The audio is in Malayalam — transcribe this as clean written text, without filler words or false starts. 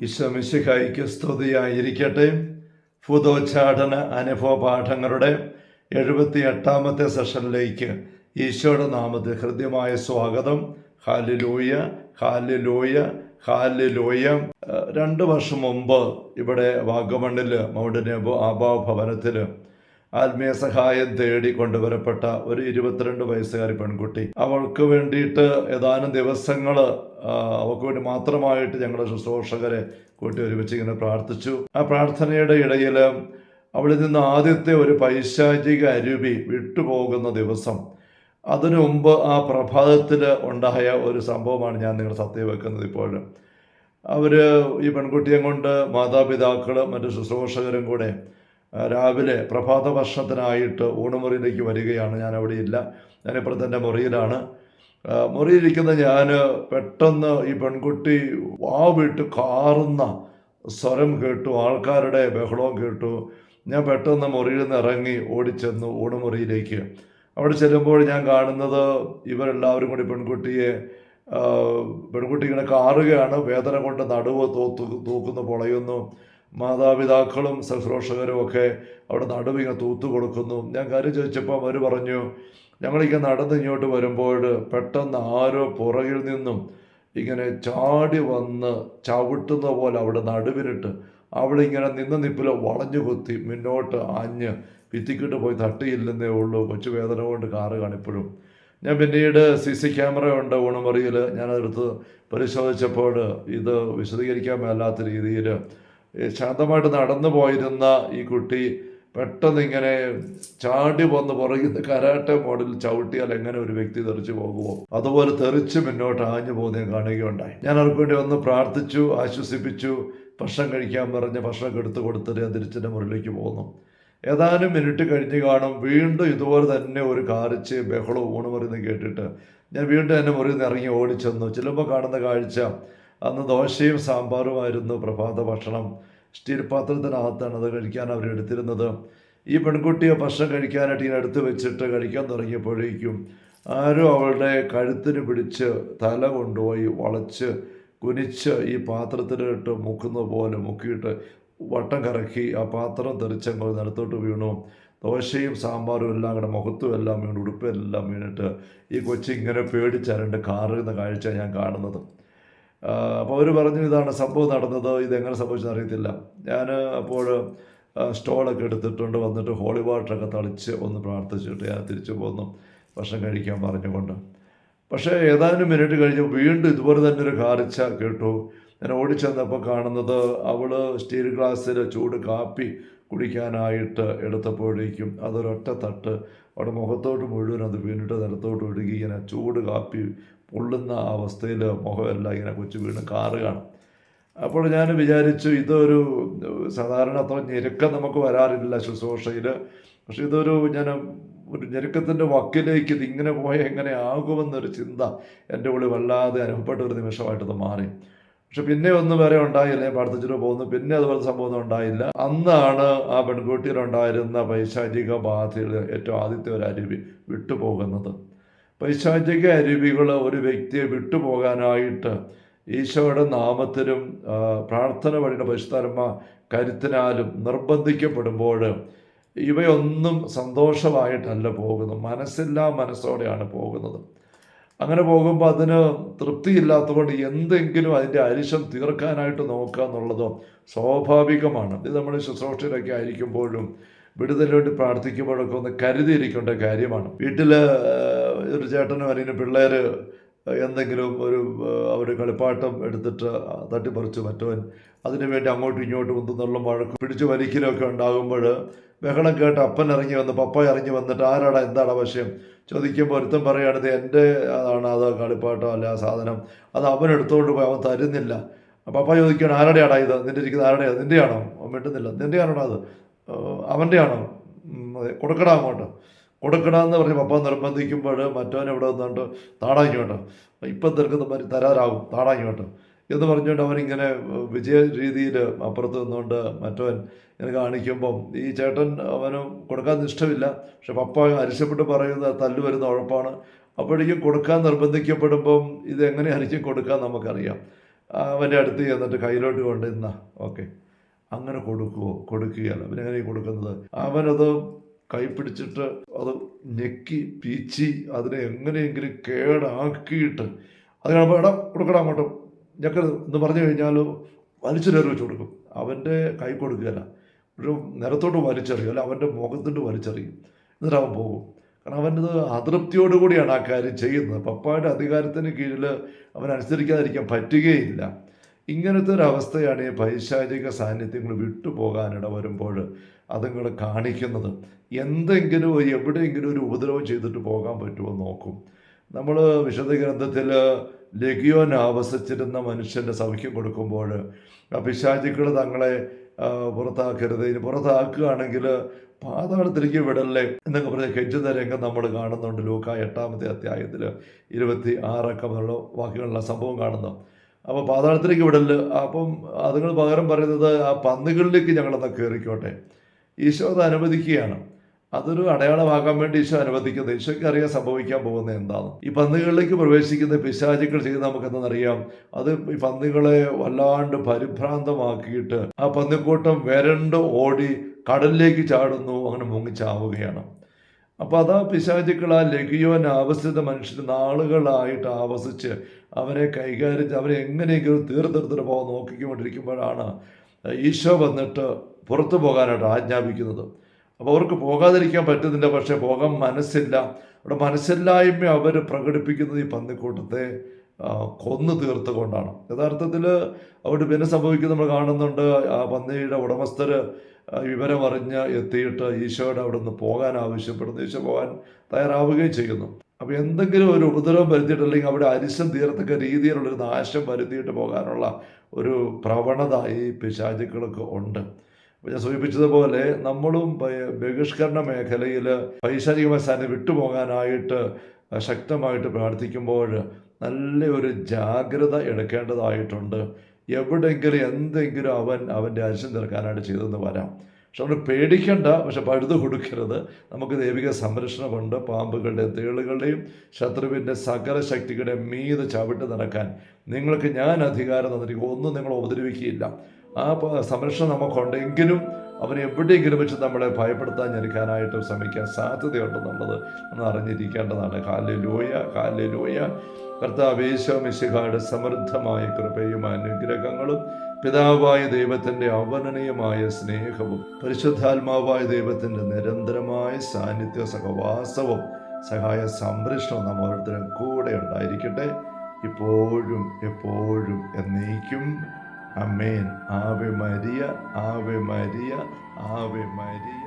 ഈശോമിശിഹായ്ക്ക് സ്തുതിയായിരിക്കട്ടെ. ഭൂതോച്ചാടന അനുഭവ പാഠങ്ങളുടെ 78ാമത്തെ സെഷനിലേക്ക് ഈശോയുടെ നാമത്തിൽ ഹൃദ്യമായ സ്വാഗതം. Hallelujah, hallelujah, hallelujah. 2 വർഷം മുമ്പ് ഇവിടെ വാഗമണ്ണിൽ മൗണ്ട് നെബോ ആബാ ഭവനത്തിൽ ആത്മീയ സഹായം തേടി കൊണ്ടുവരപ്പെട്ട ഒരു 22 വയസ്സുകാരി പെൺകുട്ടി, അവൾക്ക് വേണ്ടിയിട്ട് ഏതാനും ദിവസങ്ങൾ അവൾക്ക് വേണ്ടി മാത്രമായിട്ട് ഞങ്ങളുടെ ശുശ്രൂഷകരെ കൂട്ടി ഒരുമിച്ച് ഇങ്ങനെ പ്രാർത്ഥിച്ചു. ആ പ്രാർത്ഥനയുടെ ഇടയിൽ അവളിൽ നിന്ന് ആദ്യത്തെ ഒരു പൈശാചിക അരുവി വിട്ടുപോകുന്ന ദിവസം, അതിനു മുമ്പ് ആ പ്രഭാതത്തിൽ ഉണ്ടായ ഒരു സംഭവമാണ് ഞാൻ നിങ്ങൾ സത്യം വെക്കുന്നത്. ഇപ്പോഴും ഈ പെൺകുട്ടിയെ കൊണ്ട് മാതാപിതാക്കൾ മറ്റു ശുശ്രൂഷകരും കൂടെ രാവിലെ പ്രഭാത ഭക്ഷണത്തിനായിട്ട് ഊണുമുറിയിലേക്ക് വരികയാണ്. ഞാൻ അവിടെ ഇല്ല, ഞാനിപ്പോൾ തന്നെ മുറിയിലാണ്. മുറിയിലിരിക്കുന്ന ഞാൻ പെട്ടെന്ന് ഈ പെൺകുട്ടി വിട്ട് കാറുന്ന സ്വരം കേട്ടു, ആൾക്കാരുടെ ബഹളവും കേട്ടു. ഞാൻ പെട്ടെന്ന് മുറിയിൽ നിന്ന് ഇറങ്ങി ഓടിച്ചെന്നു ഊണുമുറിയിലേക്ക്. അവിടെ ചെല്ലുമ്പോൾ ഞാൻ കാണുന്നത് ഇവരെല്ലാവരും കൂടി പെൺകുട്ടി ഇങ്ങനെ കാറുകയാണ്. വേദന കൊണ്ട് നടുവ് തൂക്കുന്നു, പൊളയുന്നു. മാതാപിതാക്കളും ശുശ്രൂഷകരും ഒക്കെ അവിടെ നടുവിങ്ങനെ തൂത്തു കൊടുക്കുന്നു. ഞാൻ കാര്യം ചോദിച്ചപ്പോൾ അവർ പറഞ്ഞു, ഞങ്ങളിങ്ങനെ നടന്ന് ഇങ്ങോട്ട് വരുമ്പോൾ പെട്ടെന്ന് ആരോ പുറകിൽ നിന്നും ഇങ്ങനെ ചാടി വന്ന് ചവിട്ടുന്ന പോലെ അവിടെ നടുവിനിട്ട് അവളിങ്ങനെ നിന്ന നിപ്പിൽ വളഞ്ഞു കുത്തി മുന്നോട്ട് ആഞ്ഞ് ഭിത്തിക്കിട്ട് പോയി തട്ടിയില്ലെന്നേ ഉള്ളൂ. കൊച്ചു വേദന കൊണ്ട് കാറ് കാണിപ്പോഴും. ഞാൻ പിന്നീട് CC ക്യാമറ ഉണ്ട് ഊണുമുറിയിൽ, ഞാനതെടുത്ത് പരിശോധിച്ചപ്പോൾ ഇത് വിശദീകരിക്കാൻ മേലാത്ത രീതിയിൽ ശാന്തമായിട്ട് നടന്നു പോയിരുന്ന ഈ കുട്ടി പെട്ടെന്ന് ഇങ്ങനെ ചാടി വന്ന് പുറകിൽ കരാട്ടെ മോഡൽ ചവിട്ടിയാൽ എങ്ങനെ ഒരു വ്യക്തി തെറിച്ചു പോകുമോ അതുപോലെ തെറിച്ച് മുന്നോട്ട് ആഞ്ഞു പോകുന്നത് കാണുകയുണ്ടായി. ഞാൻ അവർക്ക് വേണ്ടി ഒന്ന് പ്രാർത്ഥിച്ചു, ആശ്വസിപ്പിച്ചു. ഭക്ഷണം കഴിക്കാൻ പറഞ്ഞ് ഭക്ഷണം എടുത്തു കൊടുത്തിട്ട് ഞാൻ തിരിച്ചെൻ്റെ മുറിയിലേക്ക് പോന്നു. ഏതാനും മിനിറ്റ് കഴിഞ്ഞ് കാണും, വീണ്ടും ഇതുപോലെ തന്നെ ഒരു കാറിച്ച് ബഹളവും ഊണുമുറിന്ന് കേട്ടിട്ട് ഞാൻ വീണ്ടും എൻ്റെ മുറിയിൽ നിന്ന് ഇറങ്ങി ഓടിച്ചെന്നു. ചിലപ്പോൾ കാണുന്ന കാഴ്ച, അന്ന് ദോശയും സാമ്പാറുമായിരുന്നു പ്രഭാത ഭക്ഷണം. സ്റ്റീൽ പാത്രത്തിനകത്താണ് അത് കഴിക്കാൻ അവരെടുത്തിരുന്നത്. ഈ പെൺകുട്ടിയെ ഭക്ഷണം കഴിക്കാനായിട്ട് ഇങ്ങനെ എടുത്ത് വെച്ചിട്ട് കഴിക്കാൻ തുടങ്ങിയപ്പോഴേക്കും ആരും അവളുടെ കഴുത്തിന് പിടിച്ച് തല കൊണ്ടുപോയി വളച്ച് കുനിച്ച് ഈ പാത്രത്തിലിട്ട് മുക്കുന്ന പോലെ മുക്കിയിട്ട് വട്ടം കറക്കി ആ പാത്രം തെറിച്ചങ്ങ് നിലത്തോട്ട് വീണു. ദോശയും സാമ്പാറും എല്ലാം കൂടെ മുഖത്തും എല്ലാം വീണു, ഉടുപ്പെല്ലാം വീണിട്ട് ഈ കൊച്ചിങ്ങനെ പേടിച്ചരണ്ട് കാറുന്ന കാഴ്ച ഞാൻ കാണുന്നത്. അപ്പോൾ അവർ പറഞ്ഞു, ഇതാണ് സംഭവം നടന്നത്, ഇതെങ്ങനെ സംഭവിച്ചെന്ന് അറിയത്തില്ല. ഞാൻ അപ്പോൾ സ്റ്റോളൊക്കെ എടുത്തിട്ടുണ്ട് വന്നിട്ട് ഹോളി വാട്ടറൊക്കെ തളിച്ച് ഒന്ന് പ്രാർത്ഥിച്ചിട്ട് ഞാൻ തിരിച്ചു പോന്നു ഭക്ഷണം കഴിക്കാൻ പറഞ്ഞുകൊണ്ട്. പക്ഷേ ഏതാനും മിനിറ്റ് കഴിഞ്ഞ് വീണ്ടും ഇതുപോലെ തന്നെ ഒരു കാറിച്ച കേട്ടു. ഞാൻ ഓടിച്ചെന്നപ്പോൾ കാണുന്നത് അവൾ സ്റ്റീൽ ഗ്ലാസ്സിൽ ചൂട് കാപ്പി കുടിക്കാനായിട്ട് എടുത്തപ്പോഴേക്കും അതൊരൊറ്റ തട്ട് അവിടെ മുഖത്തോട്ട് മുഴുവൻ അത് വീണിട്ട് നിലത്തോട്ട് ഒഴുകി ഇങ്ങനെ ചൂട് കാപ്പി പൊള്ളുന്ന അവസ്ഥയിൽ മുഖമെല്ലാം ഇങ്ങനെ കൊച്ചു വീണ് കാറുകയാണ്. അപ്പോൾ ഞാൻ വിചാരിച്ചു, ഇതൊരു സാധാരണ അത്ര ഞെരുക്കം നമുക്ക് വരാറില്ല ശുശ്രൂഷയിൽ, പക്ഷെ ഇതൊരു ഒരു ഞെരുക്കത്തിൻ്റെ വക്കിലേക്ക് ഇതിങ്ങനെ പോയാൽ എങ്ങനെ ആകുമെന്നൊരു ചിന്ത എൻ്റെ ഉള്ളിൽ വല്ലാതെ അനുഭവപ്പെട്ട ഒരു നിമിഷമായിട്ടത് മാറി. പക്ഷെ പിന്നെ ഒന്നും വരെ ഉണ്ടായില്ല. പ്രാർത്ഥിച്ചിട്ട് പോകുന്നു, പിന്നെ അതുപോലത്തെ സംഭവമൊന്നും ഉണ്ടായില്ല. അന്നാണ് ആ പെൺകുട്ടിയിലുണ്ടായിരുന്ന പൈശാചിക ബാധയിൽ ഏറ്റവും ആദ്യത്തെ ഒരു അരുവി വിട്ടുപോകുന്നത്. പൈശാചിക അരുവികൾ ഒരു വ്യക്തിയെ വിട്ടുപോകാനായിട്ട് ഈശോയുടെ നാമത്തിലും പ്രാർത്ഥന വഴിയുടെ പരിശുദ്ധാത്മ കരുത്തിനാലും നിർബന്ധിക്കപ്പെടുമ്പോൾ ഇവയൊന്നും സന്തോഷമായിട്ടല്ല പോകുന്നത്, മനസ്സില്ലാ മനസ്സോടെയാണ് പോകുന്നത്. അങ്ങനെ പോകുമ്പോൾ അതിന് തൃപ്തിയില്ലാത്തതുകൊണ്ട് എന്തെങ്കിലും അതിൻ്റെ അരിശം തീർക്കാനായിട്ട് നോക്കുക എന്നുള്ളത് സ്വാഭാവികമാണ്. ഇത് നമ്മുടെ ശുശ്രൂഷയിലൊക്കെ ആയിരിക്കുമ്പോഴും വിടുതലിന് വേണ്ടി പ്രാർത്ഥിക്കുമ്പോഴൊക്കെ ഒന്ന് കരുതിയിരിക്കേണ്ട കാര്യമാണ്. വീട്ടിൽ ഒരു ചേട്ടനും അല്ലെങ്കിൽ പിള്ളേർ എന്തെങ്കിലും അവർ കളിപ്പാട്ടം എടുത്തിട്ട് തട്ടിപ്പറിച്ച് മറ്റവൻ അതിനു വേണ്ടി അങ്ങോട്ടും ഇങ്ങോട്ടും ഒന്നുള്ള വഴക്ക് പിടിച്ചു വലിക്കലൊക്കെ ഉണ്ടാകുമ്പോൾ ബഹളം കേട്ട് അപ്പൻ ഇറങ്ങി വന്ന് പപ്പ ഇറങ്ങി വന്നിട്ട് ആരാടാ എന്താണ് വിഷയം ചോദിക്കുമ്പോൾ ഒരുത്തൻ പറയുകയാണിത് എൻ്റെ അതാണ്, അത് കളിപ്പാട്ടം അല്ല ആ സാധനം, അത് അവൻ എടുത്തുകൊണ്ട് പോയി, അവൻ തരുന്നില്ല. പപ്പ ചോദിക്കുകയാണ്, ആരുടെയാടാ ഇത്, നിൻ്റെ ഇരിക്കുന്നത് ആരുടെയാണ്, നിൻ്റെയാണോ? അവൻ മിണ്ടുന്നില്ല. നിൻ്റെയാണോടാ അത്, അവൻ്റെയാണോ? കൊടുക്കടാ അങ്ങോട്ട്, കൊടുക്കണമെന്ന് പറഞ്ഞ് പപ്പ നിർബന്ധിക്കുമ്പോൾ മറ്റവൻ ഇവിടെ വന്നുകൊണ്ട് താടാ ഇങ്ങോട്ട്, ഇപ്പം തീർക്കുന്ന തരാറാകും, താടാ ഇങ്ങോട്ട് എന്ന് പറഞ്ഞുകൊണ്ട് അവനിങ്ങനെ വിജയ രീതിയിൽ അപ്പുറത്ത് നിന്നുകൊണ്ട് മറ്റവൻ ഇങ്ങനെ കാണിക്കുമ്പം ഈ ചേട്ടൻ അവന് കൊടുക്കാൻ ഇഷ്ടമില്ല. പക്ഷെ പപ്പ അരിശപ്പെട്ട് പറയുന്ന തല്ലു വരുന്ന ഉഴപ്പാണ്. അപ്പോഴേക്കും കൊടുക്കാൻ നിർബന്ധിക്കപ്പെടുമ്പം ഇതെങ്ങനെയായിരിക്കും കൊടുക്കാൻ നമുക്കറിയാം. അവൻ്റെ അടുത്ത് ചെന്നിട്ട് കയ്യിലോട്ട് കൊണ്ടിരുന്ന ഓക്കെ അങ്ങനെ കൊടുക്കുകയല്ല. അവനെങ്ങനെ കൊടുക്കുന്നത്? അവനത് കൈ പിടിച്ചിട്ട് അത് ഞെക്കി പീച്ചി അതിനെ എങ്ങനെയെങ്കിലും കേടാക്കിയിട്ട് അത് കാണുമ്പോൾ എടാ കൊടുക്കണം അങ്ങോട്ടും ഞെക്കരുത് എന്ന് പറഞ്ഞു കഴിഞ്ഞാൽ വലിച്ചെറിയ വെച്ച് കൊടുക്കും. അവൻ്റെ കൈ കൊടുക്കുകയല്ല, ഒരു നിലത്തോട്ട് വലിച്ചെറിയും, അല്ല അവൻ്റെ മുഖത്തോട്ട് വലിച്ചെറിയും. എന്നിട്ട് അവൻ പോകും. കാരണം അവനത് അതൃപ്തിയോടുകൂടിയാണ് ആ കാര്യം ചെയ്യുന്നത്. പപ്പായുടെ അധികാരത്തിന് കീഴിൽ അവൻ അനുസരിക്കാതിരിക്കാൻ പറ്റുകയില്ല. ഇങ്ങനത്തെ ഒരു അവസ്ഥയാണ് ഈ പൈശാചിക സാന്നിധ്യങ്ങൾ വിട്ടുപോകാനിട വരുമ്പോൾ അതുങ്ങൾ കാണിക്കുന്നത്. എന്തെങ്കിലും എവിടെയെങ്കിലും ഒരു ഉപദ്രവം ചെയ്തിട്ട് പോകാൻ പറ്റുമോ നോക്കും. നമ്മൾ വിശുദ്ധ ഗ്രന്ഥത്തിൽ ലഗിയോൻ ആവസിച്ചിരുന്ന മനുഷ്യൻ്റെ സൗഖ്യം കൊടുക്കുമ്പോൾ പിശാചുക്കൾ തങ്ങളെ പുറത്താക്കരുത്, ഇനി പുറത്താക്കുകയാണെങ്കിൽ പാതാളത്തിലേക്ക് വിടല്ലേ എന്നൊക്കെ പറഞ്ഞ് കെഞ്ചുന്ന രംഗം നമ്മൾ കാണുന്നുണ്ട്. ലൂക്ക 8-ാമത്തെ അധ്യായത്തിൽ 26 വാക്യങ്ങളുള്ള സംഭവം കാണുന്നു. അപ്പോൾ പാതാളത്തിലേക്ക് വിടല്. അപ്പം അതുങ്ങൾ പകരം പറയുന്നത് ആ പന്നികളിലേക്ക് ഞങ്ങളെന്നാൽ കയറിക്കോട്ടെ. ഈശോ അത് അനുവദിക്കുകയാണ്. അതൊരു അടയാളമാകാൻ വേണ്ടി ഈശോ അനുവദിക്കുന്നത്. ഈശോയ്ക്ക് അറിയാൻ സംഭവിക്കാൻ പോകുന്നത് എന്താണ്. ഈ പന്നികളിലേക്ക് പ്രവേശിക്കുന്ന പിശാചുക്കൾ ചെയ്ത് നമുക്കെന്തെന്നറിയാം. അത് ഈ പന്നികളെ വല്ലാണ്ട് പരിഭ്രാന്തമാക്കിയിട്ട് ആ പന്നിക്കൂട്ടം വരണ്ട് ഓടി കടലിലേക്ക് ചാടുന്നു, അങ്ങനെ മുങ്ങിച്ചാവുകയാണ്. അപ്പോൾ അതാ പിശാചുക്കൾ ആ ലഗിയോൻ ആവസിച്ച മനുഷ്യന് നാളുകളായിട്ട് ആവസിച്ച് അവനെ കൈകാര്യം അവനെ എങ്ങനെയെങ്കിലും തീർത്തെടുത്തിട്ട് പോകാൻ നോക്കിക്കൊണ്ടിരിക്കുമ്പോഴാണ് ഈശോ വന്നിട്ട് പുറത്തു പോകാനായിട്ട് ആജ്ഞാപിക്കുന്നത്. അപ്പോൾ അവർക്ക് പോകാതിരിക്കാൻ പറ്റുന്നില്ല, പക്ഷേ പോകാൻ മനസ്സില്ല. അവിടെ മനസ്സില്ലായ്മ അവർ പ്രകടിപ്പിക്കുന്നത് ഈ പന്നിക്കൂട്ടത്തെ കൊന്നു തീർത്തുകൊണ്ടാണ്. യഥാർത്ഥത്തിൽ അവിടെ പിന്നെ സംഭവിക്കുന്നത് നമ്മൾ കാണുന്നുണ്ട്. ആ പന്നിയുടെ ഉടമസ്ഥർ വിവരം അറിഞ്ഞ് എത്തിയിട്ട് ഈശോയുടെ അവിടെ നിന്ന് പോകാൻ ആവശ്യപ്പെടുന്നു. ഈശോ പോകാൻ തയ്യാറാവുകയും ചെയ്യുന്നു. അപ്പോൾ എന്തെങ്കിലും ഒരു ഉപദ്രവം വരുത്തിയിട്ടില്ലെങ്കിൽ അവിടെ അരിശം തീരത്തക്ക രീതിയിലുള്ളൊരു നാശം വരുത്തിയിട്ട് പോകാനുള്ള ഒരു പ്രവണത ഈ പിശാചുക്കൾക്ക് ഉണ്ട്. അപ്പോൾ ഞാൻ സൂചിപ്പിച്ചതുപോലെ നമ്മളും ബഹിഷ്കരണ മേഖലയിൽ പൈശാചികമായ സ്ഥാനം വിട്ടുപോകാനായിട്ട് ശക്തമായിട്ട് പ്രാർത്ഥിക്കുമ്പോൾ നല്ല ഒരു ജാഗ്രത എടുക്കേണ്ടതായിട്ടുണ്ട്. എവിടെയെങ്കിലും എന്തെങ്കിലും അവൻ്റെ അരിശം തീർക്കാനായിട്ട് ചെയ്തെന്ന് വരാം. പക്ഷെ നമ്മൾ പേടിക്കേണ്ട, പക്ഷെ പഴുതു കൊടുക്കരുത്. നമുക്ക് ദൈവിക സംരക്ഷണമുണ്ട്. പാമ്പുകളുടെയും തേളുകളുടെയും ശത്രുവിൻ്റെ സകല ശക്തികളുടെ മീത് ചവിട്ട് നടക്കാൻ നിങ്ങൾക്ക് ഞാൻ അധികാരം തന്നിരിക്കും. ഒന്നും നിങ്ങൾ ഉപദ്രവിക്കുകയില്ല. ആ സംരക്ഷണം നമുക്കുണ്ടെങ്കിലും അവൻ എവിടെയെങ്കിലും വെച്ച് നമ്മളെ ഭയപ്പെടുത്താൻ ഞെരുക്കാനായിട്ട് ശ്രമിക്കാൻ സാധ്യതയുണ്ടെന്നുള്ളത് നമ്മൾ അറിഞ്ഞിരിക്കേണ്ടതാണ്. Hallelujah, hallelujah. കർത്താവേ യേശു മിശിഹായുടെ സമൃദ്ധമായ കൃപയും അനുഗ്രഹങ്ങളും പിതാവായ ദൈവത്തിൻ്റെ അവർണ്ണനീയമായ സ്നേഹവും പരിശുദ്ധാത്മാവായ ദൈവത്തിൻ്റെ നിരന്തരമായ സാന്നിധ്യ സഹവാസവും സഹായ സംരക്ഷണവും നാം ഓരോരുത്തരും കൂടെ ഉണ്ടായിരിക്കട്ടെ, ഇപ്പോഴും എപ്പോഴും എന്നേക്കും. അമേൻ. Ave Maria, Ave Maria, Ave Maria.